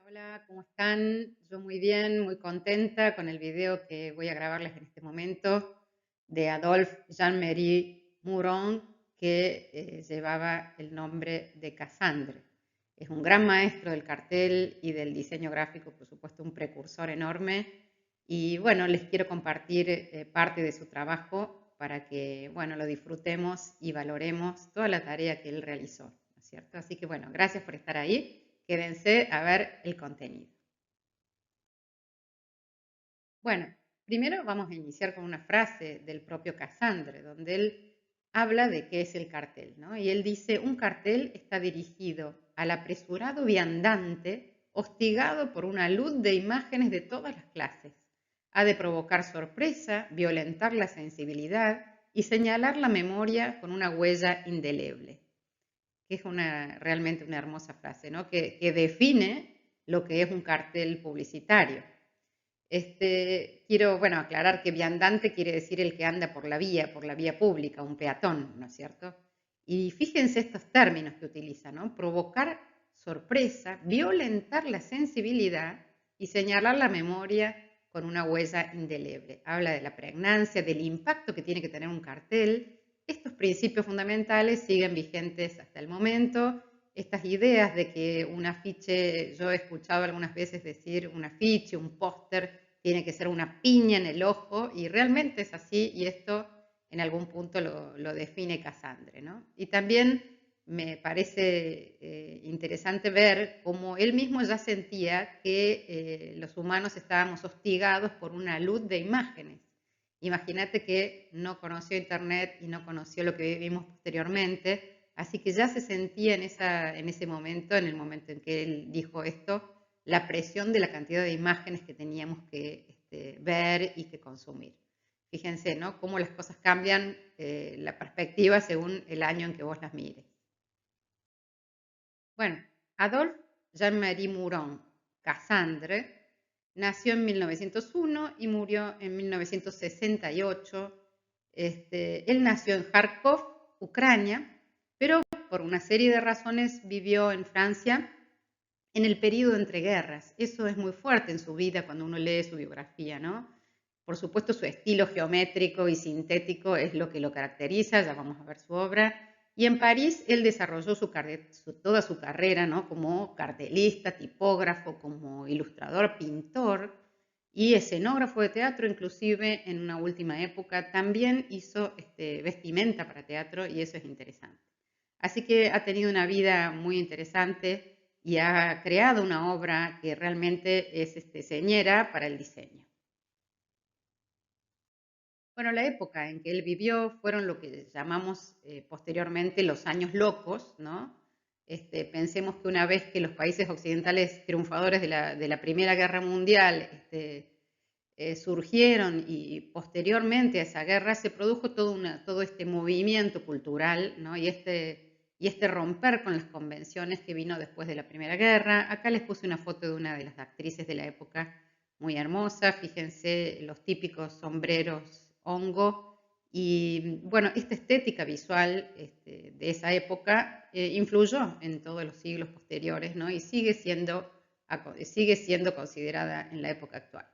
Hola, ¿cómo están? Yo muy bien, muy contenta con el video que voy a grabarles en este momento de Adolphe Jean-Marie Mouron, que llevaba el nombre de Cassandre. Es un gran maestro del cartel y del diseño gráfico, por supuesto, un precursor enorme. Y bueno, les quiero compartir parte de su trabajo para que, bueno, lo disfrutemos y valoremos toda la tarea que él realizó, ¿no es cierto? Así que, bueno, gracias por estar ahí. Quédense a ver el contenido. Bueno, primero vamos a iniciar con una frase del propio Cassandre, donde él habla de qué es el cartel, ¿no? Y él dice, un cartel está dirigido al apresurado viandante, hostigado por una luz de imágenes de todas las clases. Ha de provocar sorpresa, violentar la sensibilidad y señalar la memoria con una huella indeleble, que es realmente una hermosa frase, ¿no? Que define lo que es un cartel publicitario. Quiero, bueno, aclarar que viandante quiere decir el que anda por la vía pública, un peatón, ¿no es cierto? Y fíjense estos términos que utiliza, ¿no? Provocar sorpresa, violentar la sensibilidad y señalar la memoria con una huella indeleble. Habla de la pregnancia, del impacto que tiene que tener un cartel. Estos principios fundamentales siguen vigentes hasta el momento. Estas ideas de que un afiche, yo he escuchado algunas veces decir un afiche, un póster, tiene que ser una piña en el ojo, y realmente es así, y esto en algún punto lo define Cassandre, ¿no? Y también me parece interesante ver cómo él mismo ya sentía que los humanos estábamos hostigados por una luz de imágenes. Imagínate que no conoció Internet y no conoció lo que vivimos posteriormente, así que ya se sentía en ese momento, en el momento en que él dijo esto, la presión de la cantidad de imágenes que teníamos que ver y que consumir. Fíjense, ¿no? Cómo las cosas cambian la perspectiva según el año en que vos las mires. Bueno, Adolphe Jean-Marie Mouron Cassandre nació en 1901 y murió en 1968. Él nació en Kharkov, Ucrania, pero por una serie de razones vivió en Francia en el periodo entre guerras. Eso es muy fuerte en su vida cuando uno lee su biografía, ¿no? Por supuesto, su estilo geométrico y sintético es lo que lo caracteriza, ya vamos a ver su obra. Y en París él desarrolló toda su carrera, ¿no? Como cartelista, tipógrafo, como ilustrador, pintor y escenógrafo de teatro, inclusive en una última época también hizo vestimenta para teatro, y eso es interesante. Así que ha tenido una vida muy interesante y ha creado una obra que realmente es señera para el diseño. Bueno, la época en que él vivió fueron lo que llamamos posteriormente los años locos, ¿no? Pensemos que una vez que los países occidentales triunfadores de la Primera Guerra Mundial surgieron, y posteriormente a esa guerra se produjo todo este movimiento cultural, ¿no? Y este romper con las convenciones que vino después de la Primera Guerra. Acá les puse una foto de una de las actrices de la época, muy hermosa. Fíjense los típicos sombreros hongo. Y bueno, esta estética visual de esa época influyó en todos los siglos posteriores, ¿no? Y sigue siendo considerada en la época actual.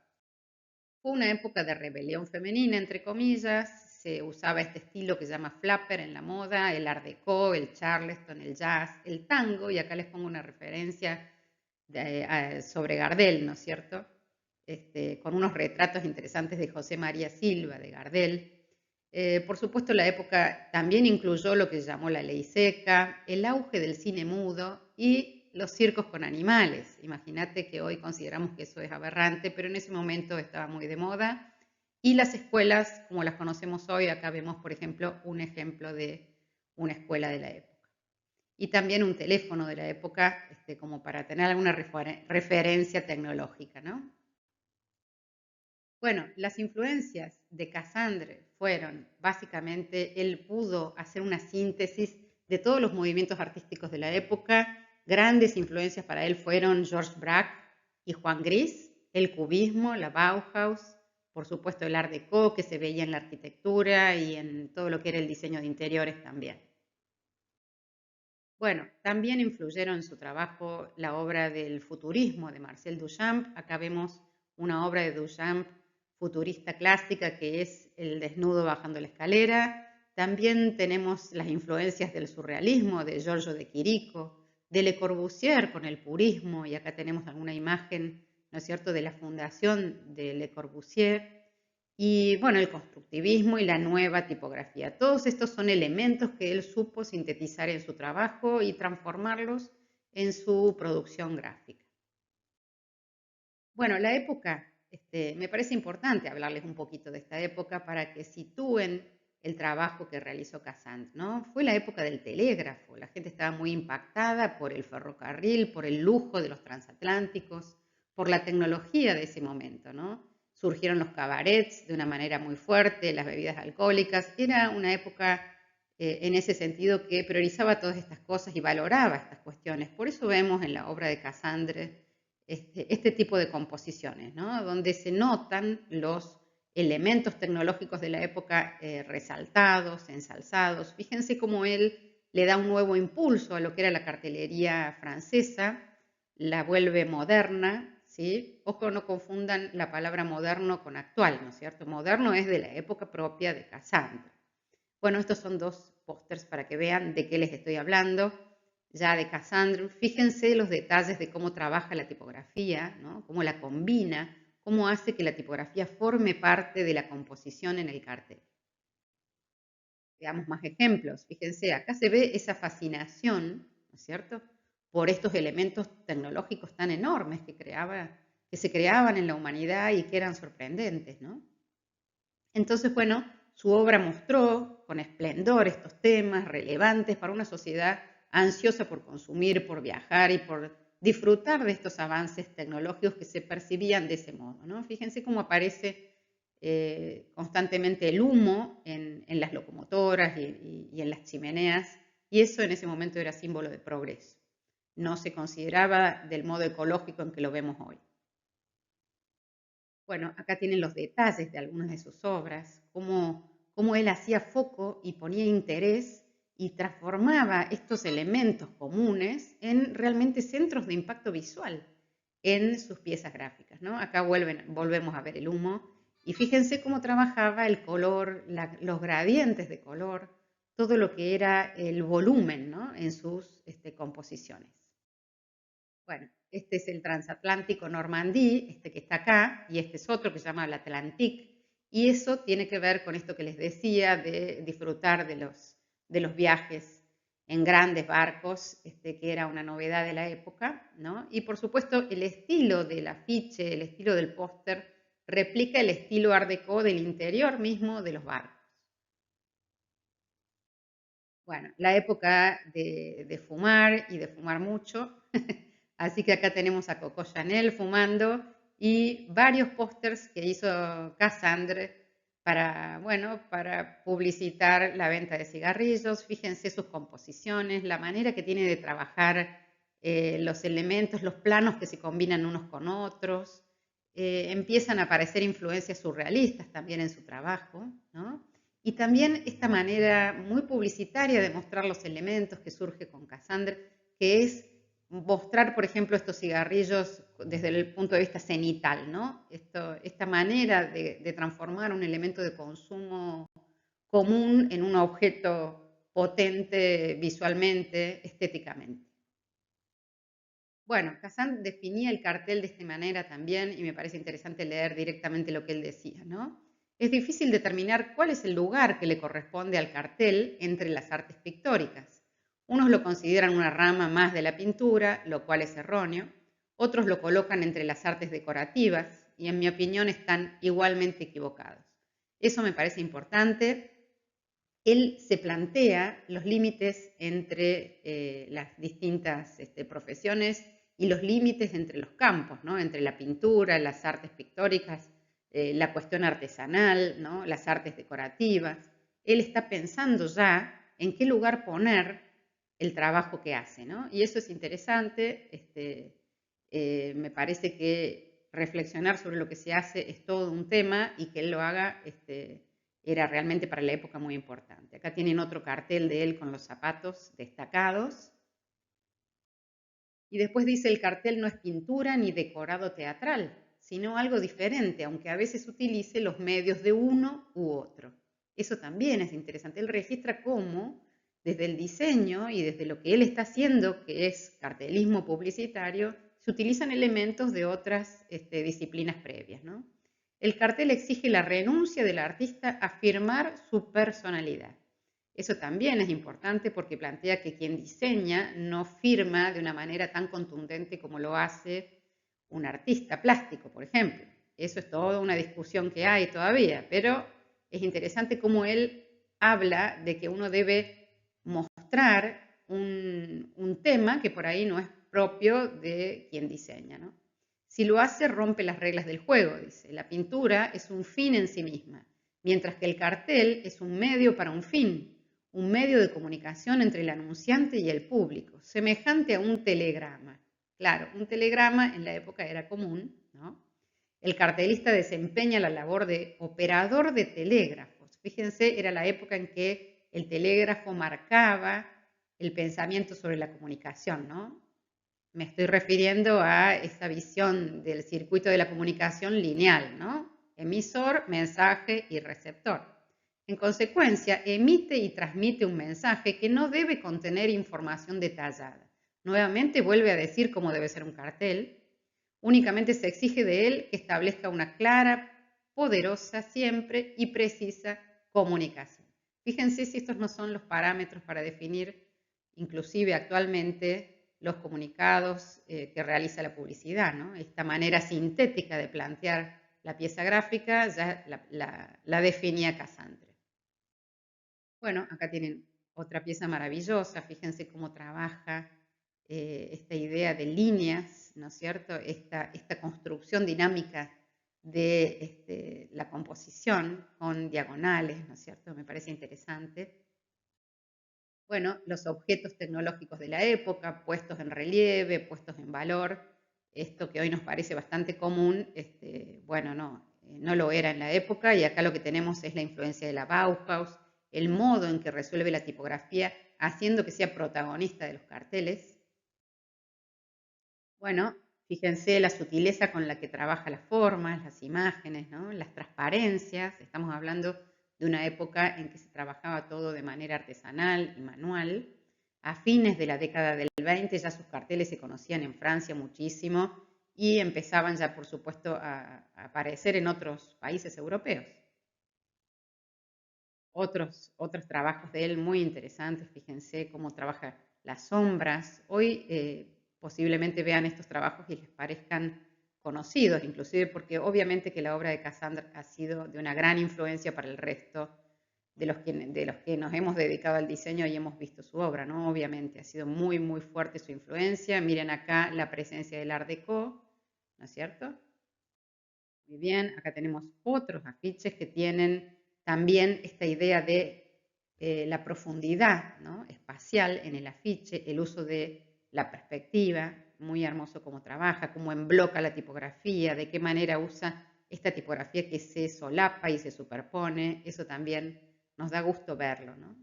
Fue una época de rebelión femenina, entre comillas. Se usaba este estilo que se llama flapper en la moda, el art déco, el charleston, el jazz, el tango, y acá les pongo una referencia sobre Gardel, ¿no es cierto? Con unos retratos interesantes de José María Silva, de Gardel. Por supuesto, la época también incluyó lo que se llamó la ley seca, el auge del cine mudo y los circos con animales. Imagínate que hoy consideramos que eso es aberrante, pero en ese momento estaba muy de moda. Y las escuelas, como las conocemos hoy, acá vemos, por ejemplo, un ejemplo de una escuela de la época. Y también un teléfono de la época, como para tener alguna referencia tecnológica, ¿no? Bueno, las influencias de Cassandre fueron, básicamente, él pudo hacer una síntesis de todos los movimientos artísticos de la época. Grandes influencias para él fueron Georges Braque y Juan Gris, el cubismo, la Bauhaus, por supuesto el Art Deco, que se veía en la arquitectura y en todo lo que era el diseño de interiores también. Bueno, también influyeron en su trabajo la obra del futurismo de Marcel Duchamp. Acá vemos una obra de Duchamp futurista clásica que es el desnudo bajando la escalera. También tenemos las influencias del surrealismo de Giorgio de Chirico, de Le Corbusier con el purismo, y acá tenemos alguna imagen, ¿no es cierto?, de la fundación de Le Corbusier. Y bueno, el constructivismo y la nueva tipografía. Todos estos son elementos que él supo sintetizar en su trabajo y transformarlos en su producción gráfica. Bueno, la época, me parece importante hablarles un poquito de esta época para que sitúen el trabajo que realizó Cassand, ¿no? Fue la época del telégrafo, la gente estaba muy impactada por el ferrocarril, por el lujo de los transatlánticos, por la tecnología de ese momento, ¿no? Surgieron los cabarets de una manera muy fuerte, las bebidas alcohólicas, era una época en ese sentido que priorizaba todas estas cosas y valoraba estas cuestiones. Por eso vemos en la obra de Cassandre este tipo de composiciones, ¿no? Donde se notan los elementos tecnológicos de la época resaltados, ensalzados. Fíjense cómo él le da un nuevo impulso a lo que era la cartelería francesa, la vuelve moderna, ¿sí? Ojo, no confundan la palabra moderno con actual, ¿no es cierto? Moderno es de la época propia de Cassandre. Bueno, estos son dos pósters para que vean de qué les estoy hablando ya de Cassandre. Fíjense los detalles de cómo trabaja la tipografía, ¿no? Cómo la combina, cómo hace que la tipografía forme parte de la composición en el cartel. Veamos más ejemplos. Fíjense, acá se ve esa fascinación, ¿no es cierto?, por estos elementos tecnológicos tan enormes que se creaban en la humanidad y que eran sorprendentes, ¿no? Entonces, bueno, su obra mostró con esplendor estos temas relevantes para una sociedad ansiosa por consumir, por viajar y por disfrutar de estos avances tecnológicos que se percibían de ese modo, ¿no? Fíjense cómo aparece constantemente el humo en las locomotoras y en las chimeneas, y eso en ese momento era símbolo de progreso. No se consideraba del modo ecológico en que lo vemos hoy. Bueno, acá tienen los detalles de algunas de sus obras, cómo él hacía foco y ponía interés y transformaba estos elementos comunes en realmente centros de impacto visual en sus piezas gráficas, ¿no? Acá volvemos a ver el humo y fíjense cómo trabajaba el color, los gradientes de color, todo lo que era el volumen, ¿no?, en sus composiciones. Bueno, este es el transatlántico Normandí, este que está acá, y este es otro que se llama el Atlantique, y eso tiene que ver con esto que les decía de disfrutar de los viajes en grandes barcos, que era una novedad de la época, ¿no? Y por supuesto el estilo del afiche, el estilo del póster, replica el estilo Art Deco del interior mismo de los barcos. Bueno, la época de fumar y de fumar mucho, así que acá tenemos a Coco Chanel fumando y varios pósters que hizo Cassandre para, bueno, para publicitar la venta de cigarrillos. Fíjense sus composiciones, la manera que tiene de trabajar los elementos, los planos que se combinan unos con otros. Empiezan a aparecer influencias surrealistas también en su trabajo, ¿no? Y también esta manera muy publicitaria de mostrar los elementos que surge con Cassandre, que es mostrar, por ejemplo, estos cigarrillos desde el punto de vista cenital, ¿no? Esta manera de transformar un elemento de consumo común en un objeto potente visualmente, estéticamente. Bueno, Kazan definía el cartel de esta manera también y me parece interesante leer directamente lo que él decía, ¿no? Es difícil determinar cuál es el lugar que le corresponde al cartel entre las artes pictóricas. Unos lo consideran una rama más de la pintura, lo cual es erróneo. Otros lo colocan entre las artes decorativas y en mi opinión están igualmente equivocados. Eso me parece importante. Él se plantea los límites entre las distintas profesiones y los límites entre los campos, ¿no? Entre la pintura, las artes pictóricas, la cuestión artesanal, ¿no?, las artes decorativas. Él está pensando ya en qué lugar poner el trabajo que hace, ¿no? Y eso es interesante. Me parece que reflexionar sobre lo que se hace es todo un tema y que él lo haga era realmente para la época muy importante. Acá tienen otro cartel de él con los zapatos destacados. Y después dice, el cartel no es pintura ni decorado teatral, sino algo diferente, aunque a veces utilice los medios de uno u otro. Eso también es interesante. Él registra cómo, desde el diseño y desde lo que él está haciendo, que es cartelismo publicitario, se utilizan elementos de otras disciplinas previas, ¿no? El cartel exige la renuncia del artista a firmar su personalidad. Eso también es importante porque plantea que quien diseña no firma de una manera tan contundente como lo hace un artista plástico, por ejemplo. Eso es toda una discusión que hay todavía, pero es interesante cómo él habla de que uno debe mostrar un tema que por ahí no es propio de quien diseña, ¿no? Si lo hace, rompe las reglas del juego, dice. La pintura es un fin en sí misma, mientras que el cartel es un medio para un fin, un medio de comunicación entre el anunciante y el público, semejante a un telegrama. Claro, un telegrama en la época era común, ¿no? El cartelista desempeña la labor de operador de telégrafos. Fíjense, era la época en que el telégrafo marcaba el pensamiento sobre la comunicación, ¿no? Me estoy refiriendo a esa visión del circuito de la comunicación lineal, ¿no? Emisor, mensaje y receptor. En consecuencia, emite y transmite un mensaje que no debe contener información detallada. Nuevamente vuelve a decir cómo debe ser un cartel. Únicamente se exige de él que establezca una clara, poderosa siempre y precisa comunicación. Fíjense si estos no son los parámetros para definir, inclusive actualmente, los comunicados que realiza la publicidad, ¿no? Esta manera sintética de plantear la pieza gráfica ya la definía Cassandre. Bueno, acá tienen otra pieza maravillosa, fíjense cómo trabaja esta idea de líneas, ¿no es cierto? Esta construcción dinámica de la composición con diagonales, ¿no es cierto? Me parece interesante. Bueno, los objetos tecnológicos de la época, puestos en relieve, puestos en valor, esto que hoy nos parece bastante común, bueno, no lo era en la época y acá lo que tenemos es la influencia de la Bauhaus, el modo en que resuelve la tipografía, haciendo que sea protagonista de los carteles. Bueno, fíjense la sutileza con la que trabaja las formas, las imágenes, ¿no? Las transparencias, estamos hablando de una época en que se trabajaba todo de manera artesanal y manual. A fines de la década del 20 ya sus carteles se conocían en Francia muchísimo y empezaban ya, por supuesto, a aparecer en otros países europeos. Otros trabajos de él muy interesantes, fíjense cómo trabaja las sombras. Hoy posiblemente vean estos trabajos y les parezcan conocidos, inclusive porque obviamente que la obra de Cassandre ha sido de una gran influencia para el resto de los que nos hemos dedicado al diseño y hemos visto su obra, ¿no? Obviamente ha sido muy, muy fuerte su influencia. Miren acá la presencia del Art Deco, ¿no es cierto? Muy bien, acá tenemos otros afiches que tienen también esta idea de la profundidad, ¿no? Espacial en el afiche, el uso de la perspectiva, muy hermoso cómo trabaja, cómo embloca la tipografía, de qué manera usa esta tipografía que se solapa y se superpone, eso también nos da gusto verlo, ¿no?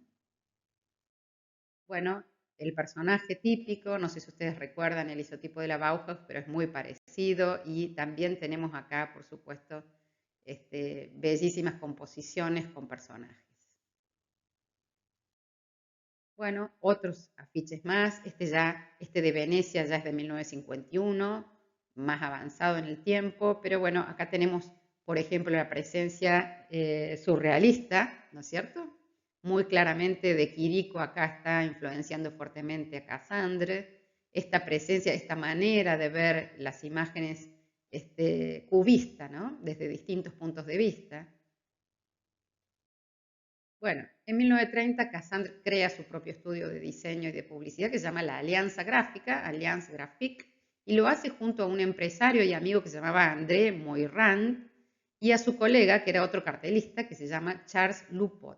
Bueno, el personaje típico, no sé si ustedes recuerdan el isotipo de la Bauhaus, pero es muy parecido y también tenemos acá, por supuesto, bellísimas composiciones con personajes. Bueno, otros afiches más, este de Venecia ya es de 1951, más avanzado en el tiempo, pero bueno, acá tenemos, por ejemplo, la presencia surrealista, ¿no es cierto? Muy claramente de Quirico acá está influenciando fuertemente a Cassandre, esta presencia, esta manera de ver las imágenes cubista, ¿no? Desde distintos puntos de vista. Bueno, en 1930 Cassandre crea su propio estudio de diseño y de publicidad que se llama la Alianza Gráfica, Alliance Graphique, y lo hace junto a un empresario y amigo que se llamaba André Moirand y a su colega, que era otro cartelista, que se llama Charles Lupot.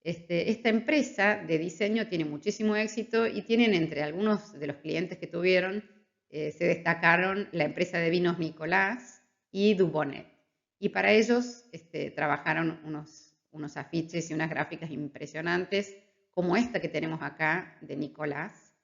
Esta empresa de diseño tiene muchísimo éxito y tienen entre algunos de los clientes que tuvieron, se destacaron la empresa de vinos Nicolás y Dubonnet. Y para ellos trabajaron unos afiches y unas gráficas impresionantes, como esta que tenemos acá de Nicolás.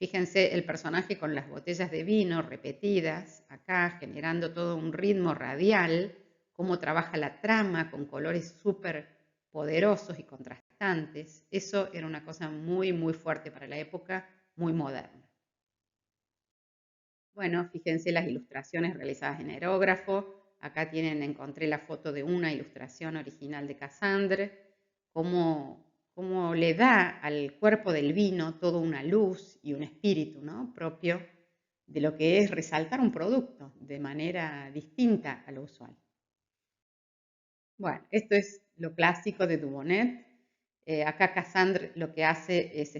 Fíjense el personaje con las botellas de vino repetidas, acá generando todo un ritmo radial, cómo trabaja la trama con colores súper poderosos y contrastantes. Eso era una cosa muy, muy fuerte para la época, muy moderna. Bueno, fíjense las ilustraciones realizadas en aerógrafo. Acá tienen, encontré la foto de una ilustración original de Cassandre, cómo le da al cuerpo del vino toda una luz y un espíritu, ¿no?, propio de lo que es resaltar un producto de manera distinta a lo usual. Bueno, esto es lo clásico de Dubonnet. Acá Cassandre lo que hace es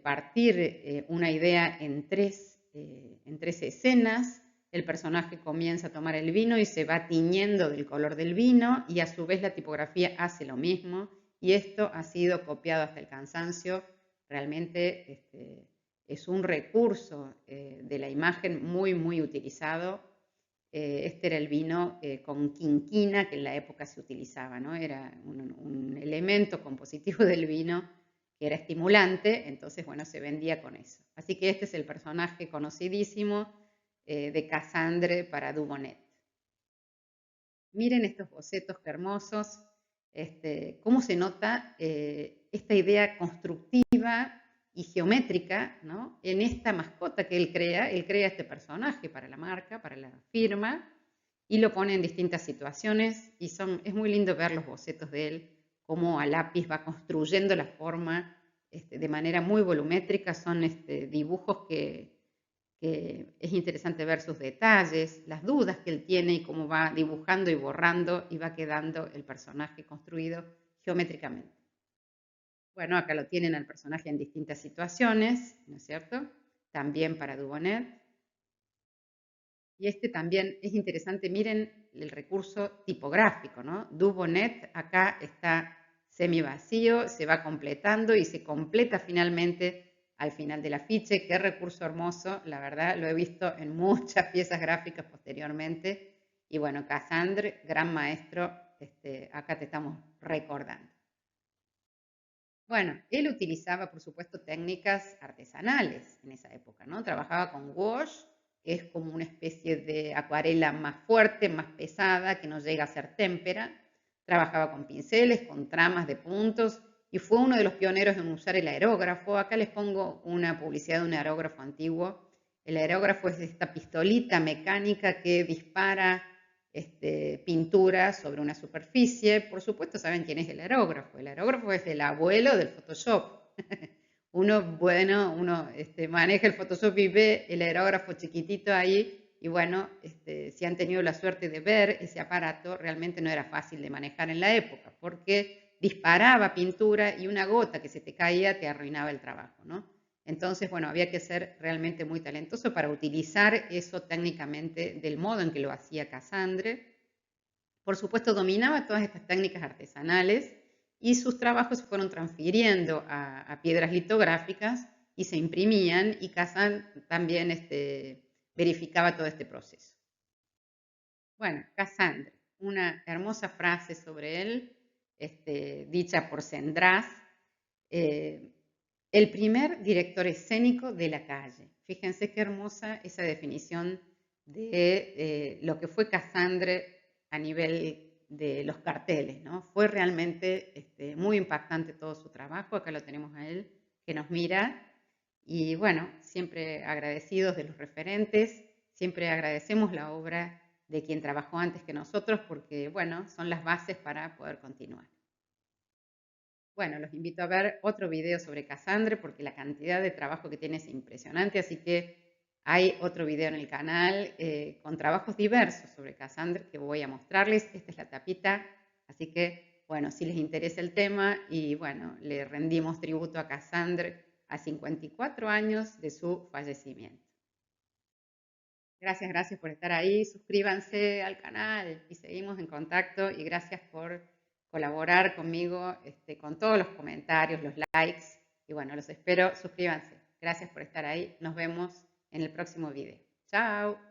partir una idea en tres escenas. El personaje comienza a tomar el vino y se va tiñendo del color del vino, y a su vez la tipografía hace lo mismo, y esto ha sido copiado hasta el cansancio. Realmente es un recurso de la imagen muy, muy utilizado. Este era el vino con quinquina, que en la época se utilizaba, ¿no? Era un elemento compositivo del vino que era estimulante, entonces, bueno, se vendía con eso. Así que este es el personaje conocidísimo de Cassandre para Dubonnet. Miren estos bocetos qué hermosos, cómo se nota esta idea constructiva y geométrica, ¿no?, en esta mascota que él crea este personaje para la marca, para la firma, y lo pone en distintas situaciones, y es muy lindo ver los bocetos de él, cómo a lápiz va construyendo la forma de manera muy volumétrica. Son dibujos que es interesante ver sus detalles, las dudas que él tiene y cómo va dibujando y borrando y va quedando el personaje construido geométricamente. Bueno, acá lo tienen al personaje en distintas situaciones, ¿no es cierto? También para Dubonnet. Y también es interesante, miren el recurso tipográfico, ¿no? Dubonnet acá está semi vacío, se va completando y se completa finalmente al final del afiche. Qué recurso hermoso, la verdad, lo he visto en muchas piezas gráficas posteriormente. Y bueno, Cassandre, gran maestro, acá te estamos recordando. Bueno, él utilizaba, por supuesto, técnicas artesanales en esa época, ¿no? Trabajaba con gouache, que es como una especie de acuarela más fuerte, más pesada, que no llega a ser témpera. Trabajaba con pinceles, con tramas de puntos, y fue uno de los pioneros en usar el aerógrafo. Acá les pongo una publicidad de un aerógrafo antiguo. El aerógrafo es esta pistolita mecánica que dispara pintura sobre una superficie. Por supuesto, saben quién es el aerógrafo. El aerógrafo es el abuelo del Photoshop. Uno maneja el Photoshop y ve el aerógrafo chiquitito ahí, y bueno, si han tenido la suerte de ver ese aparato, realmente no era fácil de manejar en la época, porque disparaba pintura y una gota que se te caía te arruinaba el trabajo, ¿no? Entonces, bueno, había que ser realmente muy talentoso para utilizar eso técnicamente del modo en que lo hacía Cassandre. Por supuesto, dominaba todas estas técnicas artesanales, y sus trabajos se fueron transfiriendo a piedras litográficas y se imprimían, y Cassandre también verificaba todo este proceso. Bueno, Cassandre, una hermosa frase sobre él, dicha por Cendrás. El primer director escénico de la calle. Fíjense qué hermosa esa definición de lo que fue Cassandre a nivel de los carteles, ¿no? Fue realmente muy impactante todo su trabajo. Acá lo tenemos a él que nos mira, y bueno, siempre agradecidos de los referentes, siempre agradecemos la obra de quien trabajó antes que nosotros, porque bueno, son las bases para poder continuar. Bueno, los invito a ver otro video sobre Cassandre, porque la cantidad de trabajo que tiene es impresionante, así que hay otro video en el canal con trabajos diversos sobre Cassandre que voy a mostrarles. Esta es la tapita, así que, bueno, si les interesa el tema, y bueno, le rendimos tributo a Cassandre a 54 años de su fallecimiento. Gracias por estar ahí, suscríbanse al canal y seguimos en contacto, y gracias por colaborar conmigo con todos los comentarios, los likes, y bueno, los espero, suscríbanse. Gracias por estar ahí, nos vemos en el próximo video. Chao.